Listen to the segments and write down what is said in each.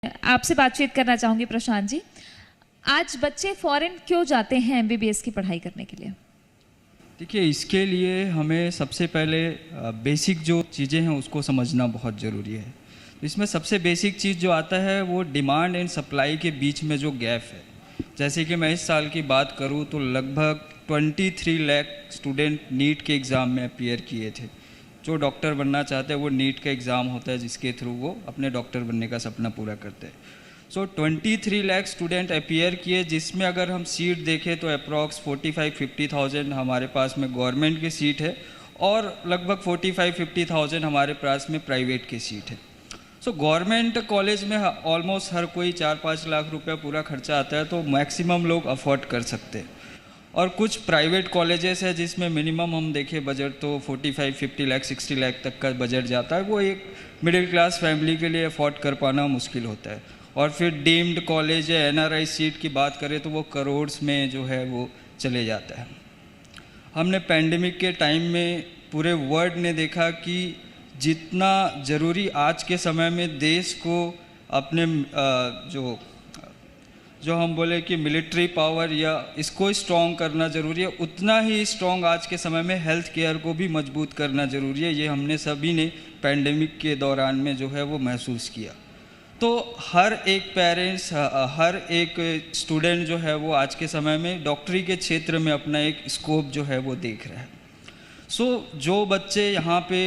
आपसे बातचीत करना चाहूंगी प्रशांत जी। आज बच्चे फॉरेन क्यों जाते हैं एमबीबीएस की पढ़ाई करने के लिए? देखिए, इसके लिए हमें सबसे पहले बेसिक जो चीज़ें हैं उसको समझना बहुत ज़रूरी है। तो इसमें सबसे बेसिक चीज़ जो आता है वो डिमांड एंड सप्लाई के बीच में जो गैप है। जैसे कि मैं इस साल की बात करूं तो लगभग 23 लाख स्टूडेंट नीट के एग्ज़ाम में अपीयर किए थे। जो डॉक्टर बनना चाहते हैं वो नीट का एग्ज़ाम होता है जिसके थ्रू वो अपने डॉक्टर बनने का सपना पूरा करते हैं। सो 23 लाख स्टूडेंट अपीयर किए, जिसमें अगर हम सीट देखें तो अप्रॉक्स 45-50,000 हमारे पास में गवर्नमेंट की सीट है और लगभग 45-50,000 हमारे पास में प्राइवेट की सीट है। सो गवर्नमेंट कॉलेज में ऑलमोस्ट हर कोई 4-5 लाख रुपया पूरा खर्चा आता है, तो मैक्सिमम लोग अफोर्ड कर सकते हैं। और कुछ प्राइवेट कॉलेजेस है जिसमें मिनिमम हम देखें बजट तो 45-50 लाख 60 लाख तक का बजट जाता है। वो एक मिडिल क्लास फैमिली के लिए अफोर्ड कर पाना मुश्किल होता है। और फिर डीम्ड कॉलेज या एनआरआई सीट की बात करें तो वो करोड़्स में जो है वो चले जाता है। हमने पैंडेमिक के टाइम में पूरे वर्ल्ड ने देखा कि जितना ज़रूरी आज के समय में देश को अपने जो हम बोले कि मिलिट्री पावर या इसको स्ट्रॉन्ग करना ज़रूरी है, उतना ही स्ट्रॉन्ग आज के समय में हेल्थ केयर को भी मजबूत करना ज़रूरी है। ये हमने सभी ने पैंडेमिक के दौरान में जो है वो महसूस किया। तो हर एक पेरेंट्स, हर एक स्टूडेंट जो है वो आज के समय में डॉक्टरी के क्षेत्र में अपना एक स्कोप जो है वो देख रहा है। सो जो बच्चे यहाँ पे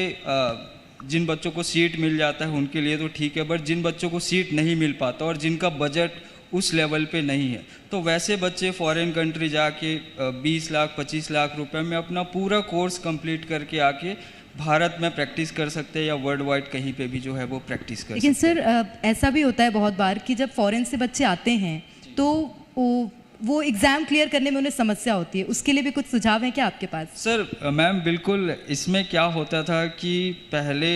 जिन बच्चों को सीट मिल जाता है उनके लिए तो ठीक है, बट जिन बच्चों को सीट नहीं मिल पाता और जिनका बजट उस लेवल पे नहीं है, तो वैसे बच्चे फॉरेन कंट्री जाके 20 लाख 25 लाख रुपए में अपना पूरा कोर्स कंप्लीट करके आके भारत में प्रैक्टिस कर सकते हैं या वर्ल्ड वाइड कहीं पे भी जो है वो प्रैक्टिस कर सकते हैं। लेकिन सर ऐसा भी होता है बहुत बार कि जब फॉरेन से बच्चे आते हैं तो वो एग्ज़ाम क्लियर करने में उन्हें समस्या होती है, उसके लिए भी कुछ सुझाव हैं क्या आपके पास? सर मैम बिल्कुल, इसमें क्या होता था कि पहले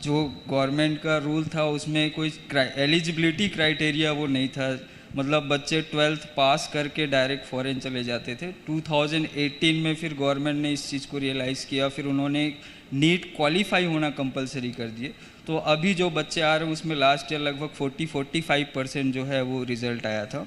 जो गवर्नमेंट का रूल था उसमें कोई एलिजिबिलिटी क्राइटेरिया वो नहीं था। मतलब बच्चे 12th पास करके डायरेक्ट फॉरेन चले जाते थे। 2018 में फिर गवर्नमेंट ने इस चीज़ को रियलाइज़ किया, फिर उन्होंने नीट क्वालिफाई होना कंपलसरी कर दिए। तो अभी जो बच्चे आ रहे हैं उसमें लास्ट ईयर लगभग 40-45% जो है वो रिज़ल्ट आया था।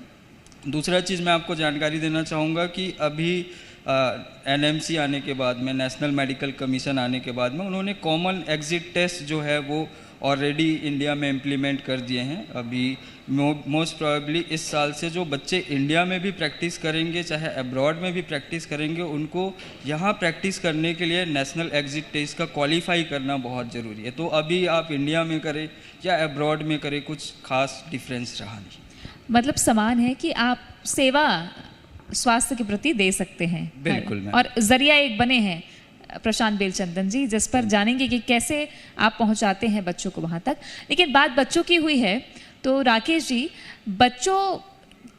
दूसरा चीज़ मैं आपको जानकारी देना चाहूँगा कि अभी एनएमसी आने के बाद में, नेशनल मेडिकल कमीशन आने के बाद में, उन्होंने कॉमन एग्जिट टेस्ट जो है वो ऑलरेडी इंडिया में इम्प्लीमेंट कर दिए हैं। अभी मोस्ट प्रोबेबली इस साल से जो बच्चे इंडिया में भी प्रैक्टिस करेंगे चाहे अब्रॉड में भी प्रैक्टिस करेंगे, उनको यहाँ प्रैक्टिस करने के लिए नेशनल एग्जिट टेस्ट का क्वालिफाई करना बहुत ज़रूरी है। तो अभी आप इंडिया में करें या अब्रॉड में करें, कुछ खास डिफरेंस रहा नहीं। मतलब समान है कि आप सेवा स्वास्थ्य के प्रति दे सकते हैं। बिल्कुल। और जरिया एक बने हैं प्रशांत बेलचंदन जी, जिस पर जानेंगे कि कैसे आप पहुंचाते हैं बच्चों को वहां तक। लेकिन बात बच्चों की हुई है तो राकेश जी, बच्चों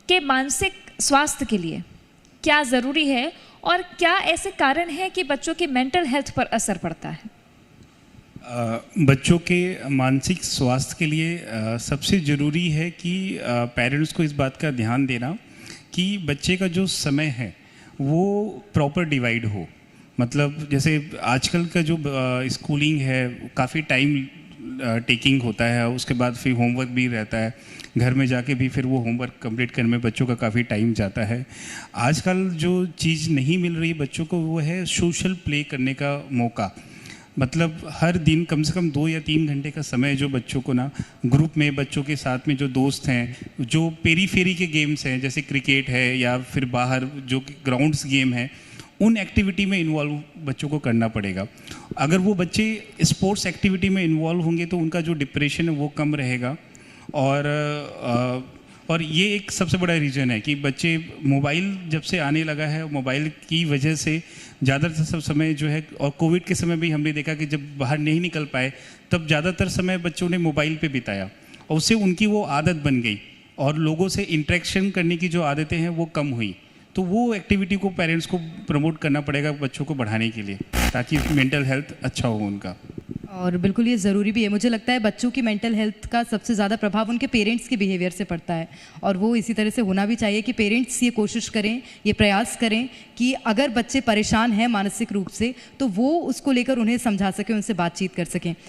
के मानसिक स्वास्थ्य के लिए क्या ज़रूरी है और क्या ऐसे कारण हैं कि बच्चों की मेंटल हेल्थ पर असर पड़ता है? बच्चों के मानसिक स्वास्थ्य के लिए सबसे ज़रूरी है कि पेरेंट्स को इस बात का ध्यान देना कि बच्चे का जो समय है वो प्रॉपर डिवाइड हो। मतलब जैसे आजकल का जो स्कूलिंग है काफ़ी टाइम टेकिंग होता है, उसके बाद फिर होमवर्क भी रहता है, घर में जाके भी फिर वो होमवर्क कंप्लीट करने में बच्चों का काफ़ी टाइम जाता है। आजकल जो चीज़ नहीं मिल रही बच्चों को वो है सोशल प्ले करने का मौका। मतलब हर दिन कम से कम 2 या 3 घंटे का समय जो बच्चों को ना ग्रुप में बच्चों के साथ में जो दोस्त हैं, जो पेरीफेरी के गेम्स हैं जैसे क्रिकेट है या फिर बाहर जो ग्राउंड्स गेम है, उन एक्टिविटी में इन्वॉल्व बच्चों को करना पड़ेगा। अगर वो बच्चे स्पोर्ट्स एक्टिविटी में इन्वॉल्व होंगे तो उनका जो डिप्रेशन है वो कम रहेगा। और ये एक सबसे बड़ा रीज़न है कि बच्चे मोबाइल जब से आने लगा है, मोबाइल की वजह से ज़्यादातर सब समय जो है, और कोविड के समय भी हमने देखा कि जब बाहर नहीं निकल पाए तब ज़्यादातर समय बच्चों ने मोबाइल पे बिताया और उससे उनकी वो आदत बन गई और लोगों से इंटरेक्शन करने की जो आदतें हैं वो कम हुई। तो वो एक्टिविटी को पेरेंट्स को प्रमोट करना पड़ेगा बच्चों को बढ़ाने के लिए, ताकि मेंटल हेल्थ अच्छा हो उनका। और बिल्कुल ये ज़रूरी भी है। मुझे लगता है बच्चों की मेंटल हेल्थ का सबसे ज़्यादा प्रभाव उनके पेरेंट्स के बिहेवियर से पड़ता है, और वो इसी तरह से होना भी चाहिए कि पेरेंट्स ये कोशिश करें, ये प्रयास करें कि अगर बच्चे परेशान हैं मानसिक रूप से तो वो उसको लेकर उन्हें समझा सकें, उनसे बातचीत कर सकें।